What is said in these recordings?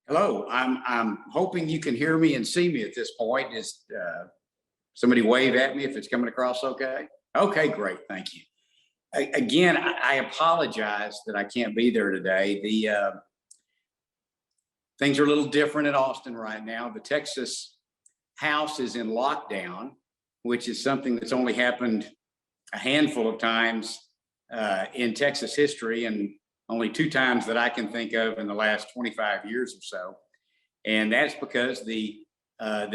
Hello, I'm hoping you can hear me and see me at this point. Is somebody wave at me if it's coming across okay? Okay, great, thank you. Again, I apologize that I can't be there today. The things are a little different in Austin right now. The Texas House is in lockdown, which is something that's only happened a handful of times in Texas history, and only 2 times that I can think of in the last 25 years or so. And that's because the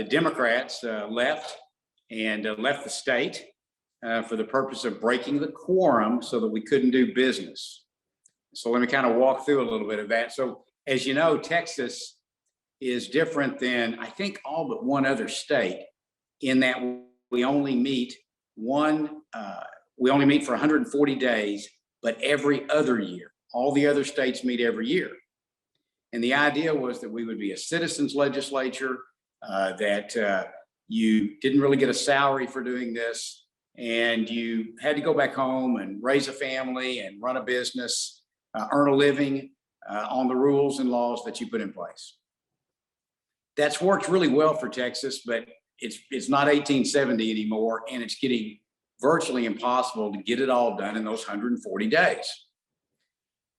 Democrats left the state for the purpose of breaking the quorum so that we couldn't do business. So let me kind of walk through a little bit of that. So as you know, Texas is different than I think all but one other state in that we only meet for 140 days, but every other year. All the other states meet every year. And the idea was that we would be a citizens legislature, that you didn't really get a salary for doing this, and you had to go back home and raise a family and run a business, earn a living on the rules and laws that you put in place. That's worked really well for Texas, but it's not 1870 anymore, and it's getting virtually impossible to get it all done in those 140 days.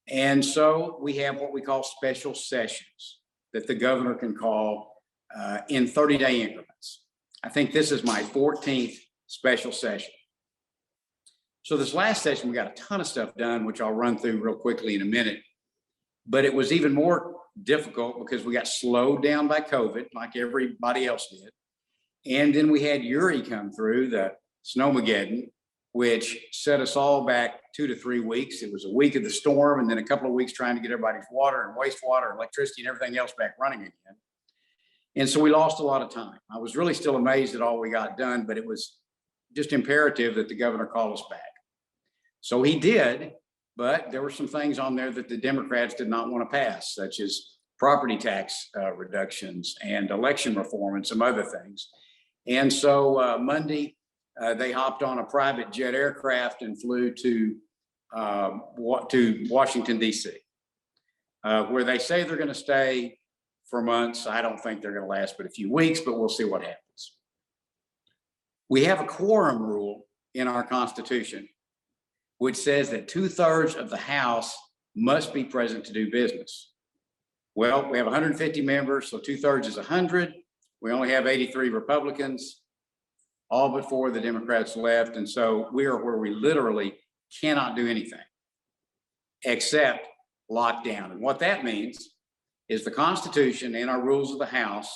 And so we have what we call special sessions that the governor can call in 30-day increments. I think this is my 14th special session. So this last session, we got a ton of stuff done, which I'll run through real quickly in a minute. But it was even more difficult because we got slowed down by COVID, like everybody else did. And then we had Uri come through, the Snowmageddon, which set us all back 2 to 3 weeks. It was a week of the storm, and then a couple of weeks trying to get everybody's water and wastewater and electricity and everything else back running again. And so we lost a lot of time. I was really still amazed at all we got done, but it was just imperative that the governor call us back. So he did, but there were some things on there that the Democrats did not want to pass, such as property tax reductions and election reform and some other things. And so Monday, they hopped on a private jet aircraft and flew to Washington, D.C., where they say they're going to stay for months. I don't think they're going to last but a few weeks, but we'll see what happens. We have a quorum rule in our Constitution, which says that 2/3 of the House must be present to do business. Well, we have 150 members, so 2/3 is 100. We only have 83 Republicans. All but 4 of the Democrats left. And so we are where we literally cannot do anything except lock down. And what that means is the Constitution and our rules of the House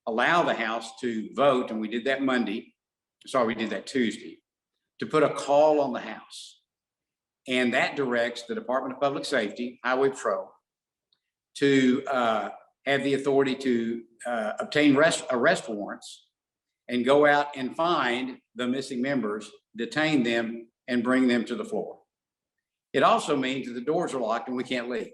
allow the House to vote, and we did that we did that Tuesday, to put a call on the House. And that directs the Department of Public Safety, Highway Patrol, to have the authority to obtain arrest warrants and go out and find the missing members, detain them, and bring them to the floor. It also means that the doors are locked and we can't leave.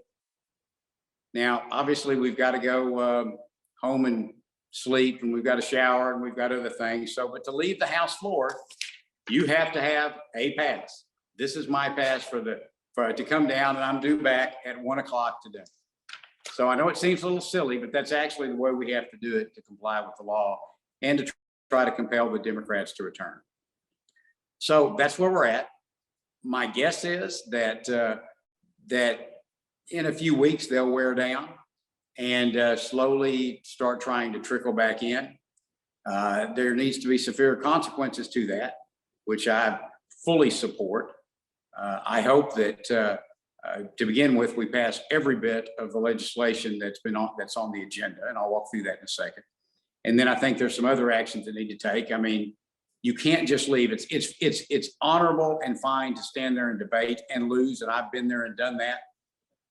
Now, obviously, we've got to go home and sleep, and we've got to shower, and we've got other things. So, but to leave the House floor, you have to have a pass. This is my pass to come down, and I'm due back at 1 o'clock today. So I know it seems a little silly, but that's actually the way we have to do it to comply with the law and to try to compel the Democrats to return. So that's where we're at. My guess is that in a few weeks they'll wear down and slowly start trying to trickle back in. There needs to be severe consequences to that, which I fully support. I hope that to begin with, we pass every bit of the legislation that's on the agenda, and I'll walk through that in a second. And then I think there's some other actions that need to take. I mean, you can't just leave. It's honorable and fine to stand there and debate and lose, and I've been there and done that.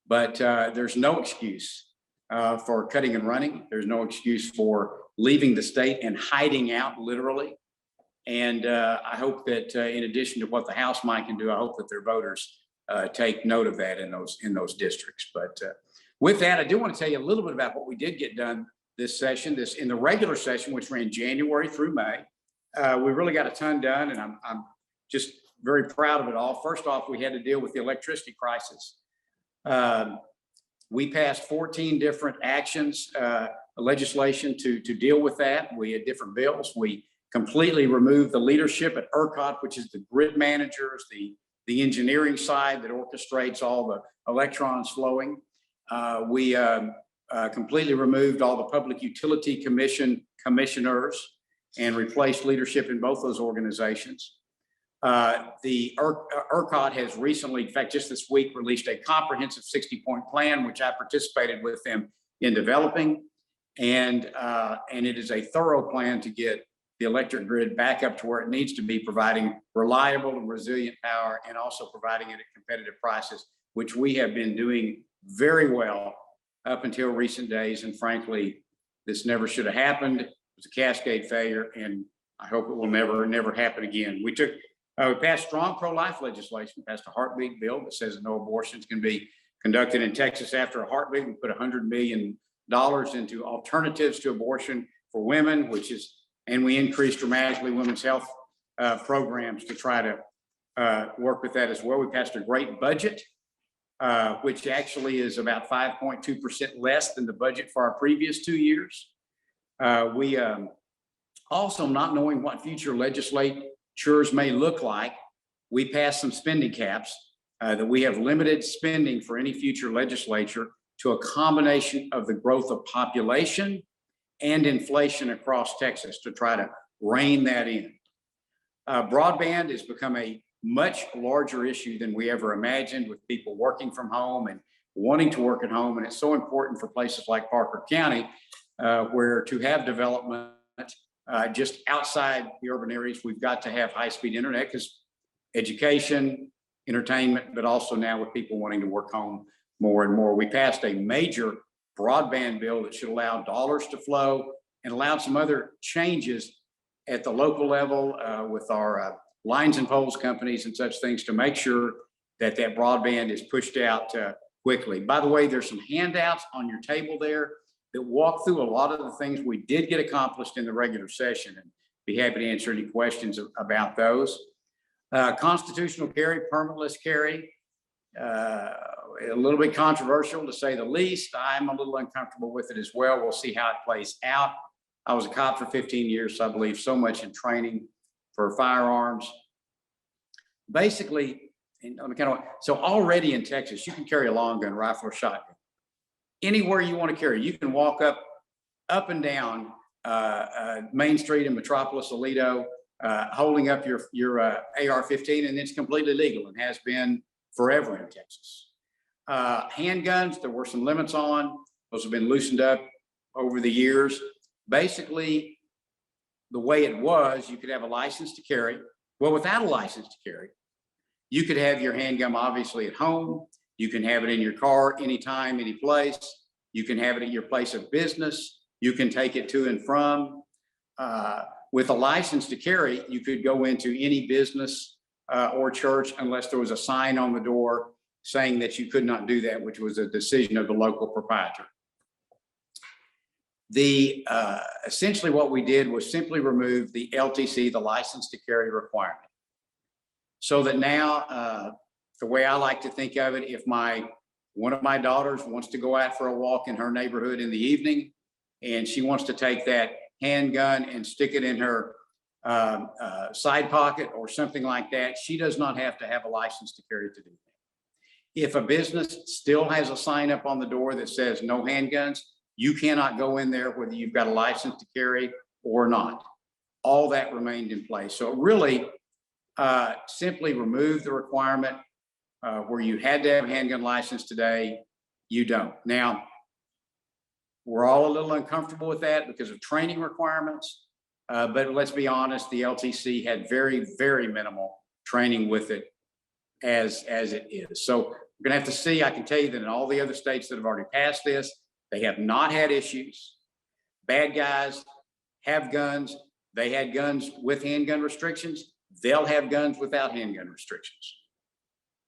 But there's no excuse for cutting and running. There's no excuse for leaving the state and hiding out, literally. And I hope that in addition to what the House might can do, I hope that their voters take note of that in those districts. But with that, I do want to tell you a little bit about what we did get done this session. In the regular session, which ran January through May, we really got a ton done, and I'm just very proud of it all. First off, we had to deal with the electricity crisis. We passed 14 different actions, legislation to deal with that. We had different bills. We completely removed the leadership at ERCOT, which is the grid managers, the engineering side that orchestrates all the electrons flowing. We completely removed all the Public Utility Commission commissioners and replaced leadership in both those organizations. The ERCOT has recently, in fact, just this week, released a comprehensive 60-point plan, which I participated with them in developing. And it is a thorough plan to get the electric grid back up to where it needs to be, providing reliable and resilient power, and also providing it at competitive prices, which we have been doing very well up until recent days. And frankly, this never should have happened. It was a cascade failure, and I hope it will never happen again. We passed strong pro-life legislation, passed a heartbeat bill that says that no abortions can be conducted in Texas after a heartbeat. We put $100 million into alternatives to abortion for women, and we increased dramatically women's health programs to try to work with that as well. We passed a great budget, which actually is about 5.2% less than the budget for our previous 2 years. We also, not knowing what future legislatures may look like, we passed some spending caps that we have limited spending for any future legislature to a combination of the growth of population and inflation across Texas to try to rein that in. Broadband has become a much larger issue than we ever imagined, with people working from home and wanting to work at home. And it's so important for places like Parker County, where to have development just outside the urban areas, we've got to have high-speed internet, because education, entertainment, but also now with people wanting to work home more and more. We passed a major broadband bill that should allow dollars to flow, and allowed some other changes at the local level with our lines and poles companies and such things to make sure that that broadband is pushed out quickly. By the way, there's some handouts on your table there that walk through a lot of the things we did get accomplished in the regular session, and be happy to answer any questions about those. Constitutional carry, permitless carry, a little bit controversial to say the least. I'm a little uncomfortable with it as well. We'll see how it plays out. I was a cop for 15 years, so I believe so much in training for firearms. Basically, so already in Texas, you can carry a long gun, rifle, or shotgun anywhere you want to carry. You can walk up and down Main Street in Metropolis, Aledo, holding up your AR-15, and it's completely legal and has been forever in Texas. Handguns, there were some limits on. Those have been loosened up over the years. Basically, the way it was, you could have a license to carry. Well, without a license to carry, you could have your handgun obviously at home. You can have it in your car anytime, any place. You can have it at your place of business. You can take it to and from. With a license to carry, you could go into any business or church unless there was a sign on the door saying that you could not do that, which was a decision of the local proprietor. Essentially what we did was simply remove the LTC, the license to carry requirement. So that now, the way I like to think of it, if one of my daughters wants to go out for a walk in her neighborhood in the evening, and she wants to take that handgun and stick it in her side pocket or something like that, she does not have to have a license to carry to do that. If a business still has a sign up on the door that says no handguns, you cannot go in there whether you've got a license to carry or not. All that remained in place. So it really simply removed the requirement where you had to have a handgun license. Today, you don't. Now, we're all a little uncomfortable with that because of training requirements. But let's be honest, the LTC had very, very minimal training with it as it is. So we're going to have to see. I can tell you that in all the other states that have already passed this, they have not had issues. Bad guys have guns. They had guns with handgun restrictions. They'll have guns without handgun restrictions.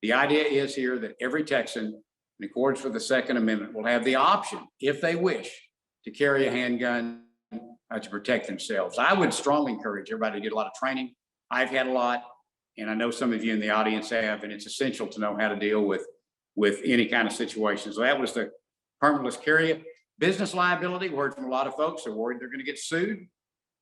The idea is here that every Texan, in accordance with the Second Amendment, will have the option, if they wish, to carry a handgun to protect themselves. I would strongly encourage everybody to get a lot of training. I've had a lot, and I know some of you in the audience have, and it's essential to know how to deal with any kind of situation. So that was the permitless carrier. Business liability, we heard from a lot of folks are worried they're going to get sued.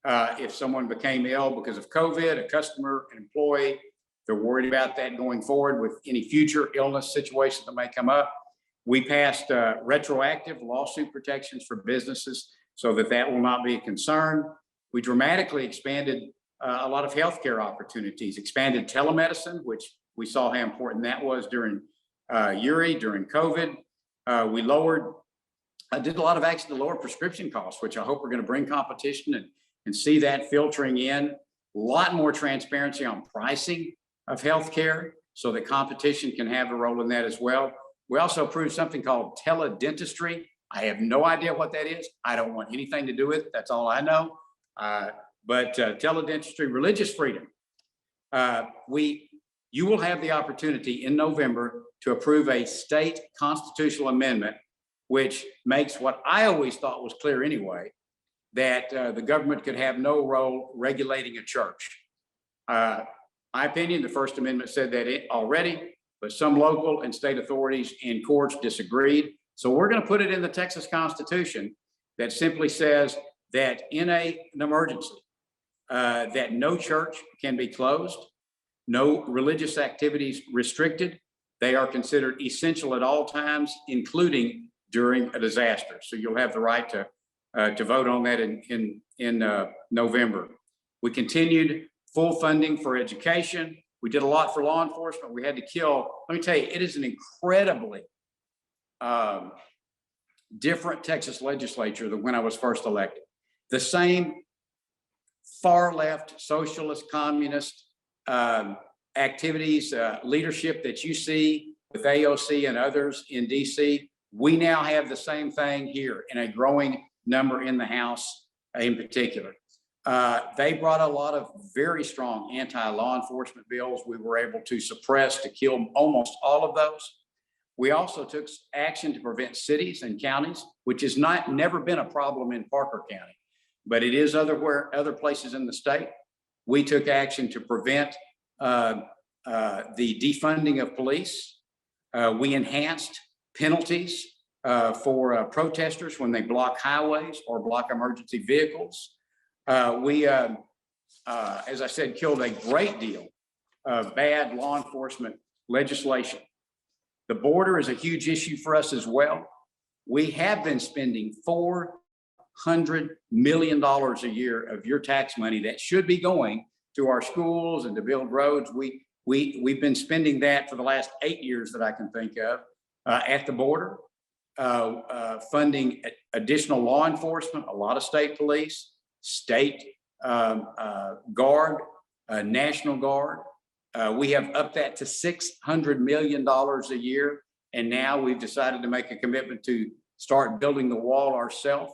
If someone became ill because of COVID, a customer, an employee, they're worried about that going forward with any future illness situations that may come up. We passed retroactive lawsuit protections for businesses so that will not be a concern. We dramatically expanded a lot of healthcare opportunities, expanded telemedicine, which we saw how important that was during during COVID. We did a lot of action to lower prescription costs, which I hope are going to bring competition and see that filtering in. A lot more transparency on pricing of healthcare so that competition can have a role in that as well. We also approved something called teledentistry. I have no idea what that is. I don't want anything to do with it. That's all I know. But teledentistry, religious freedom. You will have the opportunity in November to approve a state constitutional amendment, which makes what I always thought was clear anyway, that the government could have no role regulating a church. My opinion, the First Amendment said that already, but some local and state authorities and courts disagreed. So we're going to put it in the Texas Constitution that simply says that in an emergency, that no church can be closed, no religious activities restricted. They are considered essential at all times, including during a disaster. So you'll have the right to vote on that in November. We continued full funding for education. We did a lot for law enforcement. We had to kill. Let me tell you, it is an incredibly different Texas legislature than when I was first elected. The same far left, socialist, communist activities, leadership that you see with AOC and others in DC. We now have the same thing here in a growing number in the House in particular. They brought a lot of very strong anti-law enforcement bills. We were able to suppress, to kill almost all of those. We also took action to prevent cities and counties, which has never been a problem in Parker County, but it is other places in the state. We took action to prevent the defunding of police. We enhanced penalties for protesters when they block highways or block emergency vehicles. We, as I said, killed a great deal of bad law enforcement legislation. The border is a huge issue for us as well. We have been spending $400 million a year of your tax money that should be going to our schools and to build roads. We've been spending that for the last 8 years that I can think of at the border, funding additional law enforcement, a lot of state police, state guard, National Guard. We have upped that to $600 million a year. And now we've decided to make a commitment to start building the wall ourselves.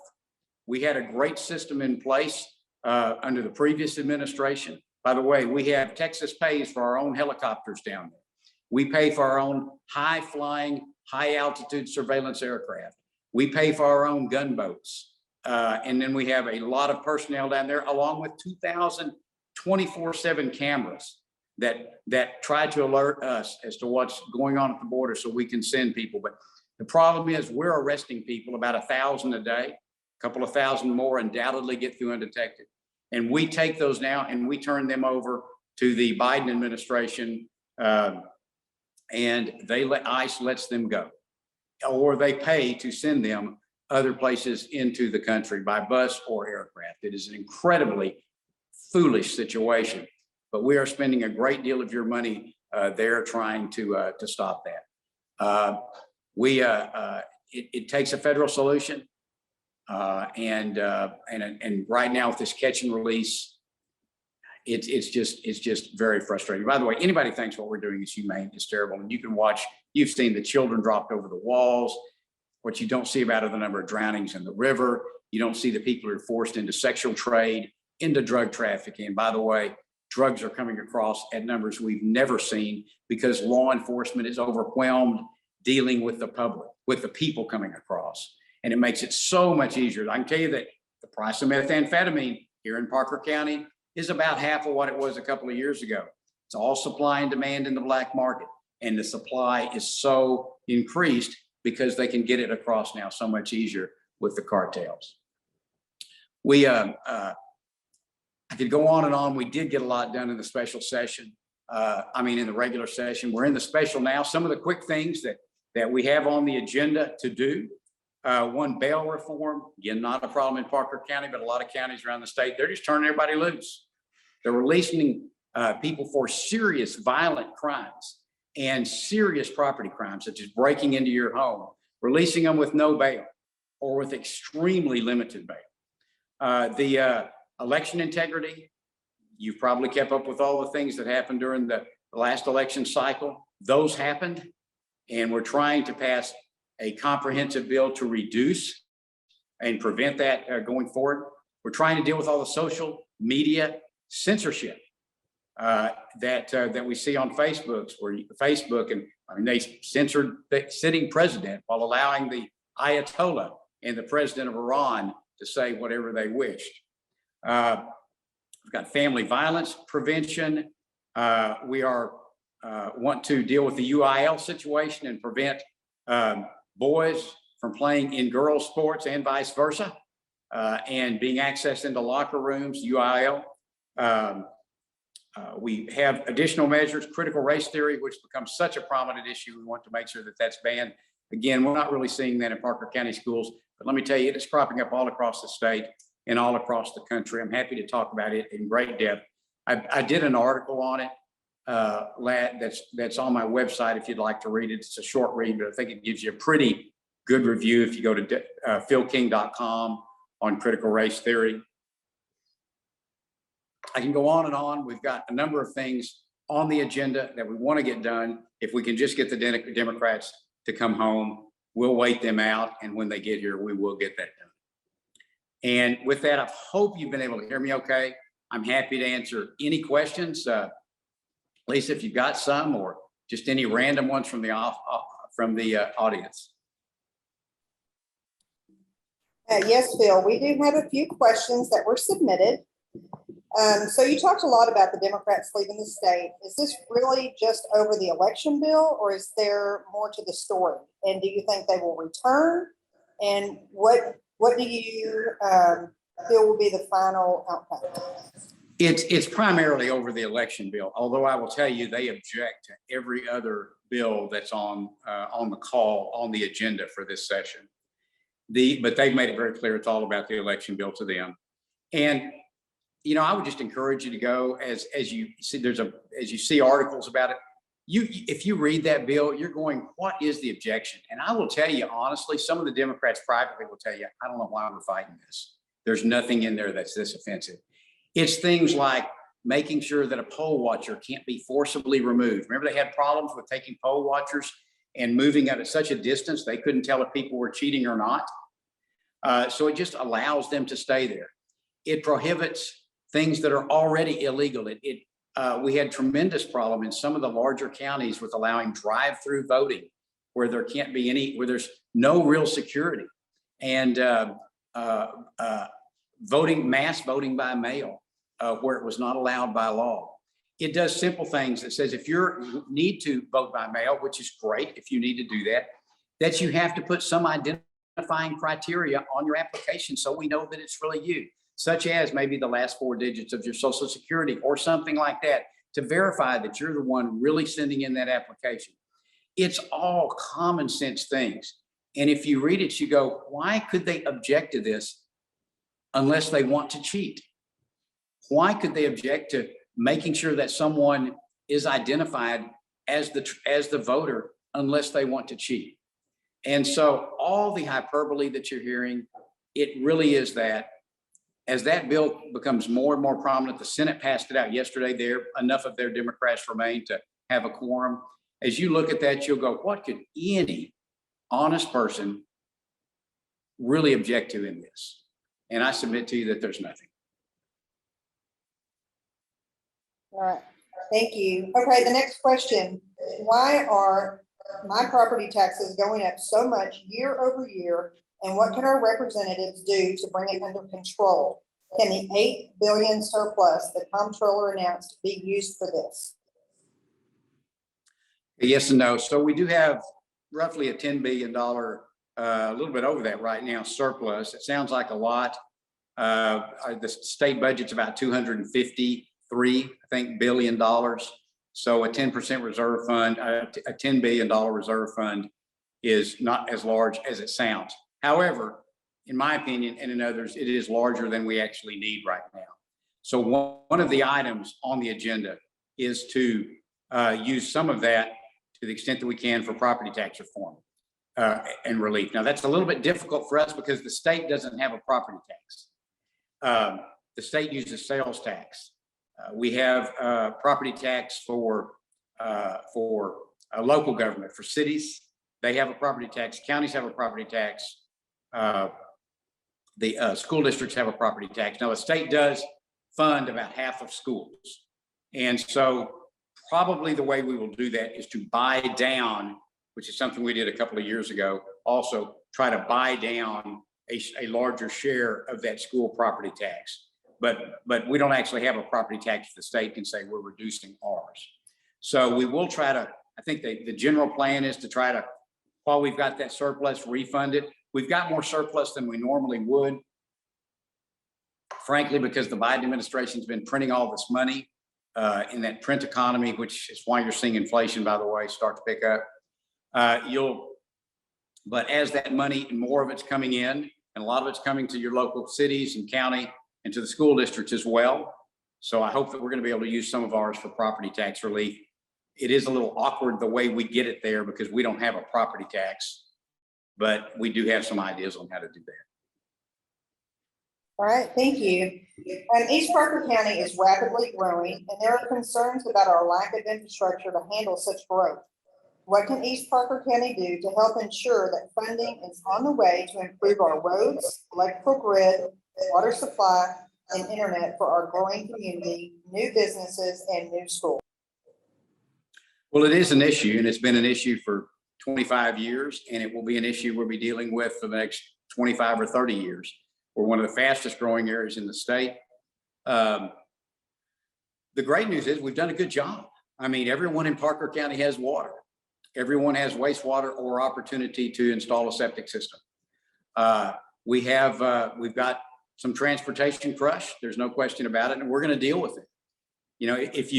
We had a great system in place under the previous administration. By the way, we have Texas pays for our own helicopters down there. We pay for our own high flying, high altitude surveillance aircraft. We pay for our own gunboats. And then we have a lot of personnel down there, along with 2,000 24/7 cameras that try to alert us as to what's going on at the border so we can send people. But the problem is we're arresting people, about 1,000 a day, a couple of thousand more undoubtedly get through undetected. And we take those now and we turn them over to the Biden administration, and ICE lets them go, or they pay to send them other places into the country by bus or aircraft. It is an incredibly foolish situation, but we are spending a great deal of your money there trying to stop that. It takes a federal solution, and right now with this catch and release, it's just very frustrating. By the way, anybody thinks what we're doing is humane, is terrible, and you can watch. You've seen the children dropped over the walls. What you don't see about are the number of drownings in the river. You don't see the people who are forced into sexual trade, into drug trafficking. And by the way, drugs are coming across at numbers we've never seen because law enforcement is overwhelmed dealing with the public, with the people coming across. And it makes it so much easier. I can tell you that the price of methamphetamine here in Parker County is about half of what it was a couple of years ago. It's all supply and demand in the black market. And the supply is so increased because they can get it across now so much easier with the cartels. I could go on and on. We did get a lot done in the special session. In the regular session. We're in the special now. Some of the quick things that we have on the agenda to do. One, bail reform. Again, not a problem in Parker County, but a lot of counties around the state, they're just turning everybody loose. They're releasing people for serious violent crimes and serious property crimes, such as breaking into your home, releasing them with no bail or with extremely limited bail. The election integrity, you've probably kept up with all the things that happened during the last election cycle. Those happened, and we're trying to pass a comprehensive bill to reduce and prevent that going forward. We're trying to deal with all the social media censorship that we see on Facebook, they censored the sitting president while allowing the Ayatollah and the president of Iran to say whatever they wished. We've got family violence prevention. We want to deal with the UIL situation and prevent boys from playing in girls' sports and vice versa, and being accessed into locker rooms, UIL. We have additional measures, critical race theory, which becomes such a prominent issue. We want to make sure that that's banned. Again, we're not really seeing that in Parker County schools, but let me tell you, it's cropping up all across the state and all across the country. I'm happy to talk about it in great depth. I did an article on it that's on my website if you'd like to read it. It's a short read, but I think it gives you a pretty good review if you go to philking.com on critical race theory. I can go on and on. We've got a number of things on the agenda that we want to get done. If we can just get the Democrats to come home, we'll wait them out. And when they get here, we will get that done. And with that, I hope you've been able to hear me okay. I'm happy to answer any questions. Lisa, if you've got some, or just any random ones from the audience. Yes, Phil, we do have a few questions that were submitted. So you talked a lot about the Democrats leaving the state. Is this really just over the election bill, or is there more to the story? And do you think they will return? And what do you feel will be the final outcome? It's primarily over the election bill, although I will tell you they object to every other bill that's on the call on the agenda for this session. But they've made it very clear it's all about the election bill to them. And I would just encourage you to go as you see as you see articles about it. If you read that bill, you're going, what is the objection? And I will tell you honestly, some of the Democrats privately will tell you, I don't know why we're fighting this. There's nothing in there that's this offensive. It's things like making sure that a poll watcher can't be forcibly removed. Remember, they had problems with taking poll watchers and moving at such a distance they couldn't tell if people were cheating or not. So it just allows them to stay there. It prohibits things that are already illegal. We had tremendous problem in some of the larger counties with allowing drive-through voting, where there can't be where there's no real security, and mass voting by mail, where it was not allowed by law. It does simple things that says if you need to vote by mail, which is great if you need to do that, that you have to put some identifying criteria on your application so we know that it's really you, such as maybe the last 4 digits of your Social Security or something like that, to verify that you're the one really sending in that application. It's all common sense things. And if you read it, you go, why could they object to this unless they want to cheat? Why could they object to making sure that someone is identified as the voter unless they want to cheat? And so all the hyperbole that you're hearing, it really is that. As that bill becomes more and more prominent, the Senate passed it out yesterday. Enough of their Democrats remain to have a quorum. As you look at that, you'll go, what could any honest person really object to in this? And I submit to you that there's nothing. All right, thank you. Okay, the next question. Why are my property taxes going up so much year over year? And what can our representatives do to bring it under control? Can the $8 billion surplus the comptroller announced be used for this? Yes and no. So we do have roughly a $10 billion, a little bit over that right now, surplus. It sounds like a lot. The state budget's about $253, I think, billion dollars. So a 10% reserve fund, a $10 billion reserve fund is not as large as it sounds. However, in my opinion and in others, it is larger than we actually need right now. So one of the items on the agenda is to use some of that to the extent that we can for property tax reform and relief. Now, that's a little bit difficult for us because the state doesn't have a property tax. The state uses sales tax. We have property tax for a local government, for cities. They have a property tax. Counties have a property tax. The school districts have a property tax. Now, the state does fund about half of schools. And so probably the way we will do that is to buy down, which is something we did a couple of years ago, also try to buy down a larger share of that school property tax. But we don't actually have a property tax. The state can say we're reducing ours. So we will try to, I think the general plan is to try to, while we've got that surplus, refund it. We've got more surplus than we normally would, frankly, because the Biden administration's been printing all this money in that print economy, which is why you're seeing inflation, by the way, start to pick up. But as that money, more of it's coming in, and a lot of it's coming to your local cities and county and to the school districts as well. So I hope that we're going to be able to use some of ours for property tax relief. It is a little awkward the way we get it there because we don't have a property tax, but we do have some ideas on how to do that. All right, thank you. East Parker County is rapidly growing, and there are concerns about our lack of infrastructure to handle such growth. What can East Parker County do to help ensure that funding is on the way to improve our roads, electrical grid, water supply, and internet for our growing community, new businesses, and new schools? Well, it is an issue, and it's been an issue for 25 years, and it will be an issue we'll be dealing with for the next 25 or 30 years. We're one of the fastest growing areas in the state. The great news is we've done a good job. I mean, everyone in Parker County has water. Everyone has wastewater or opportunity to install a septic system. We've got some transportation crush. There's no question about it, and we're going to deal with it. You know, if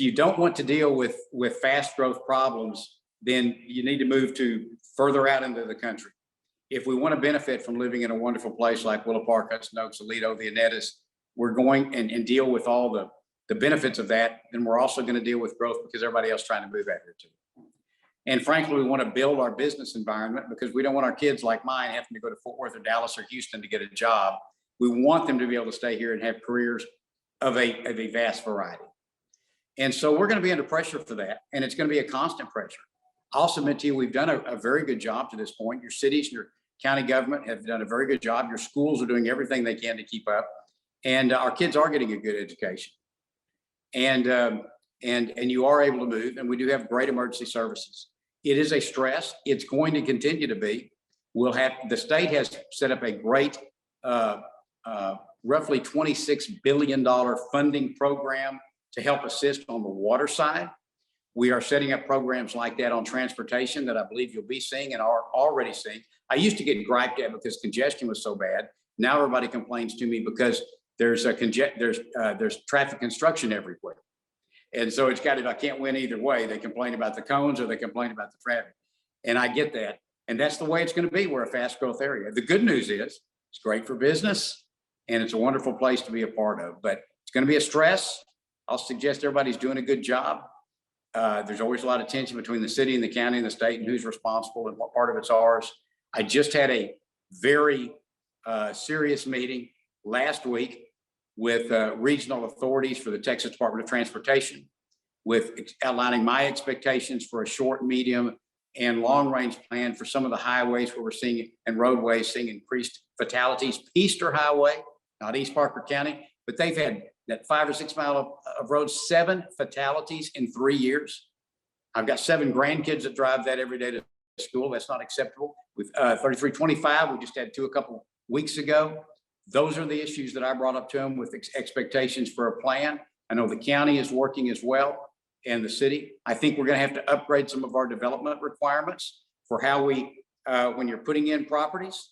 you don't want to deal with fast growth problems, then you need to move to further out into the country. If we want to benefit from living in a wonderful place like Willow Park, Hudson Oaks, Aledo, the Anettas, we're going and deal with all the benefits of that. Then we're also going to deal with growth because everybody else is trying to move out here too. And frankly, we want to build our business environment because we don't want our kids like mine having to go to Fort Worth or Dallas or Houston to get a job. We want them to be able to stay here and have careers of a vast variety. And so we're going to be under pressure for that. And it's going to be a constant pressure. I'll submit to you, we've done a very good job to this point. Your cities and your county government have done a very good job. Your schools are doing everything they can to keep up. And our kids are getting a good education. And you are able to move. And we do have great emergency services. It is a stress. It's going to continue to be. The state has set up a great, roughly $26 billion funding program to help assist on the water side. We are setting up programs like that on transportation that I believe you'll be seeing and are already seeing. I used to get griped at because congestion was so bad. Now everybody complains to me because there's traffic construction everywhere. And so I can't win either way. They complain about the cones or they complain about the traffic. And I get that. And that's the way it's going to be. We're a fast growth area. The good news is it's great for business and it's a wonderful place to be a part of, but it's going to be a stress. I'll suggest everybody's doing a good job. There's always a lot of tension between the city and the county and the state and who's responsible and what part of it's ours. I just had a very serious meeting last week with regional authorities for the Texas Department of Transportation, with outlining my expectations for a short, medium, and long-range plan for some of the highways where we're seeing and roadways seeing increased fatalities. Easter Highway, not East Parker County, but they've had that 5 or 6 mile of road, 7 fatalities in 3 years. I've got 7 grandkids that drive that every day to school. That's not acceptable. With 3325, we just had 2 a couple weeks ago. Those are the issues that I brought up to them with expectations for a plan. I know the county is working as well. and the city. I think we're going to have to upgrade some of our development requirements for how we, when you're putting in properties,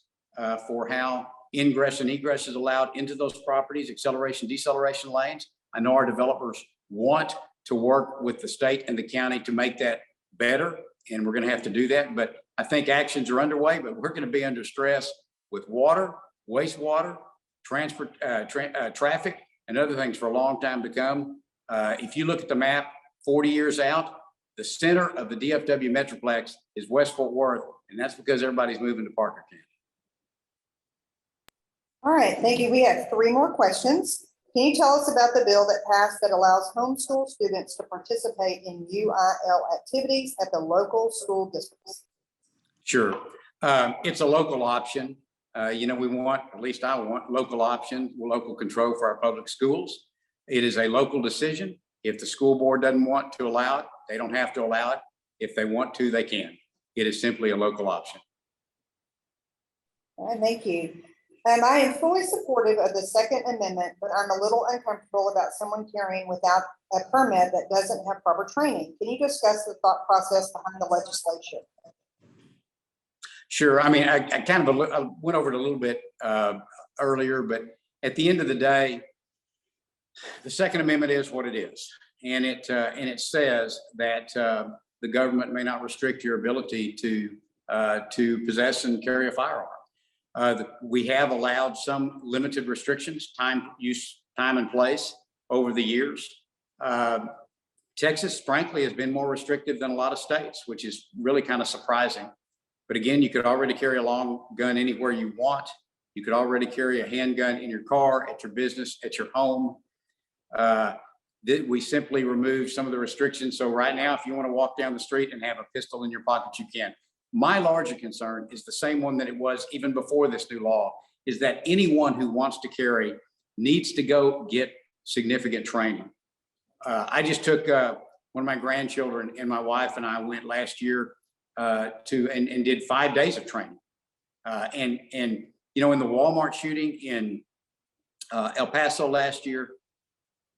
for how ingress and egress is allowed into those properties, acceleration, deceleration lanes. I know our developers want to work with the state and the county to make that better, and we're going to have to do that. But I think actions are underway, but we're going to be under stress with water, wastewater, traffic, and other things for a long time to come. If you look at the map 40 years out, the center of the DFW Metroplex is West Fort Worth, and that's because everybody's moving to Parker County. All right, thank you. We have 3 more questions. Can you tell us about the bill that passed that allows homeschool students to participate in UIL activities at the local school districts? Sure. It's a local option. You know, we want, at least I want, local option, local control for our public schools. It is a local decision. If the school board doesn't want to allow it, they don't have to allow it. If they want to, they can. It is simply a local option. All right, thank you. I am fully supportive of the Second Amendment, but I'm a little uncomfortable about someone carrying without a permit that doesn't have proper training. Can you discuss the thought process behind the legislation? Sure. I mean, I kind of I went over it a little bit earlier, but at the end of the day, the Second Amendment is what it is, and it says that the government may not restrict your ability to possess and carry a firearm. We have allowed some limited restrictions, time, use, time, and place over the years. Texas, frankly, has been more restrictive than a lot of states, which is really kind of surprising. But again, you could already carry a long gun anywhere you want. You could already carry a handgun in your car, at your business, at your home. We simply removed some of the restrictions. So right now, if you want to walk down the street and have a pistol in your pocket, you can. My larger concern is the same one that it was even before this new law, is that anyone who wants to carry needs to go get significant training. I just took one of my grandchildren, and my wife and I went last year and did 5 days of training. And you know, in the Walmart shooting in El Paso last year,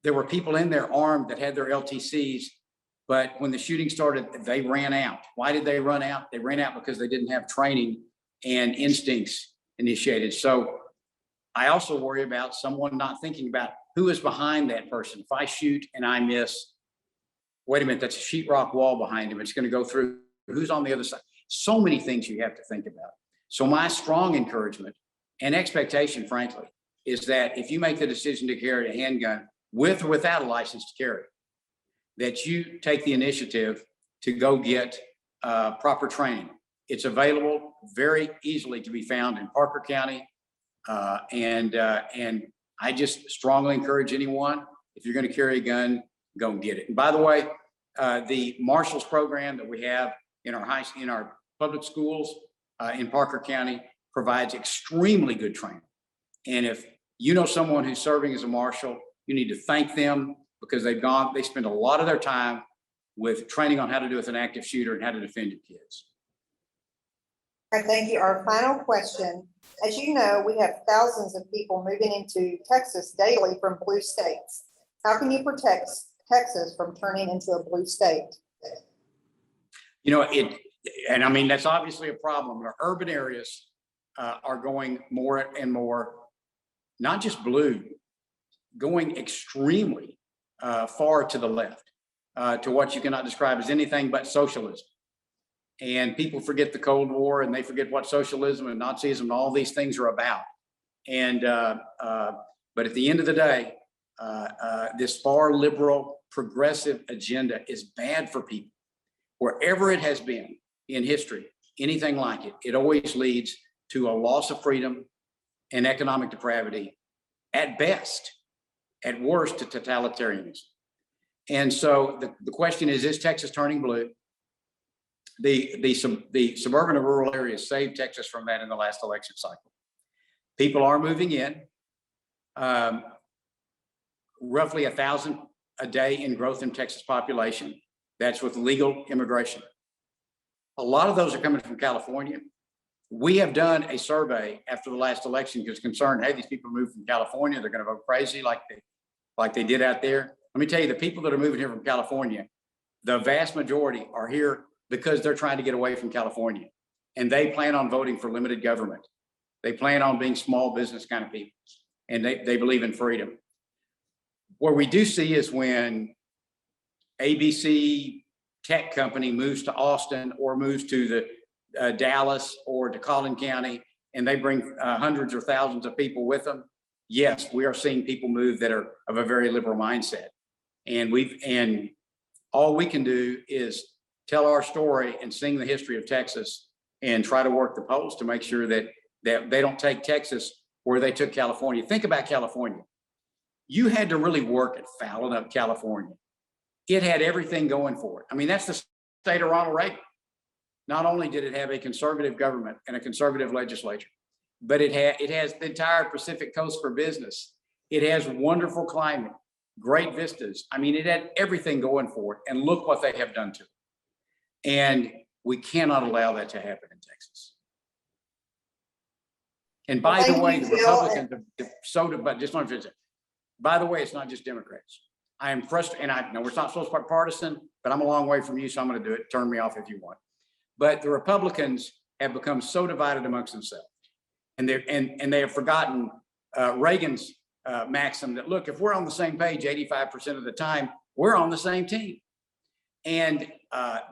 there were people in there armed that had their LTCs, but when the shooting started, they ran out. Why did they run out? They ran out because they didn't have training and instincts initiated. So I also worry about someone not thinking about who is behind that person. If I shoot and I miss, wait a minute, that's a sheetrock wall behind him. It's going to go through. Who's on the other side? So many things you have to think about. So my strong encouragement and expectation, frankly, is that if you make the decision to carry a handgun with or without a license to carry, that you take the initiative to go get proper training. It's available very easily to be found in Parker County. And I just strongly encourage anyone, if you're going to carry a gun, go and get it. And by the way, the Marshals program that we have in our public schools in Parker County provides extremely good training. And if you know someone who's serving as a marshal, you need to thank them, because they spend a lot of their time with training on how to do with an active shooter and how to defend your kids. All right, thank you. Our final question. As you know, we have thousands of people moving into Texas daily from blue states. How can you protect Texas from turning into a blue state? You know, and I mean, that's obviously a problem. Our urban areas are going more and more, not just blue, going extremely far to the left, to what you cannot describe as anything but socialism. And people forget the Cold War, and they forget what socialism and Nazism and all these things are about. And but at the end of the day, this far liberal progressive agenda is bad for people. Wherever it has been in history, anything like it, it always leads to a loss of freedom and economic depravity at best. At worst, to totalitarianism. And so the question is Texas turning blue? The suburban and rural areas saved Texas from that in the last election cycle. People are moving in, roughly 1,000 a day in growth in Texas population. That's with legal immigration. A lot of those are coming from California. We have done a survey after the last election because concerned, hey, these people moved from California, they're going to vote crazy like they did out there. Let me tell you, the people that are moving here from California the vast majority are here because they're trying to get away from California, and they plan on voting for limited government. They plan on being small business kind of people, and they believe in freedom. What we do see is when ABC tech company moves to Austin or moves to the Dallas or to Collin County, and they bring hundreds or thousands of people with them. Yes, we are seeing people move that are of a very liberal mindset, and all we can do is tell our story and sing the history of Texas and try to work the polls to make sure that they don't take Texas where they took California. Think about California. You had to really work at fouling up California. It had everything going for it. I mean, that's the state of Ronald Reagan. Not only did it have a conservative government and a conservative legislature, but it has the entire Pacific Coast for business. It has wonderful climate, great vistas. I mean, it had everything going for it. And look what they have done to it. And we cannot allow that to happen in Texas. And by the way, the Republicans, but just want to visit. By the way, it's not just Democrats. I am frustrated, and I know we're not supposed to be partisan, but I'm a long way from you, so I'm going to do it. Turn me off if you want. But the Republicans have become so divided amongst themselves, and they have forgotten Reagan's maxim that, look, if we're on the same page 85% of the time, we're on the same team. And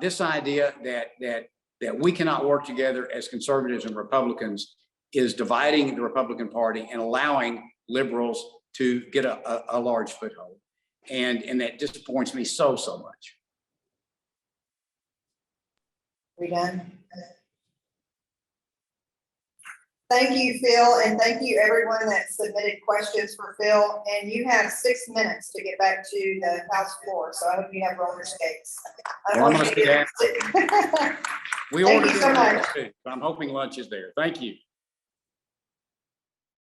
this idea that we cannot work together as conservatives and Republicans is dividing the Republican Party and allowing liberals to get a large foothold. And that disappoints me so much. We done? Thank you, Phil, and thank you everyone that submitted questions for Phil. And you have 6 minutes to get back to the House floor, so I hope you have roller skates. Well, I'm going to say that. We Thank ordered you so much. Too, but I'm hoping lunch is there. Thank you.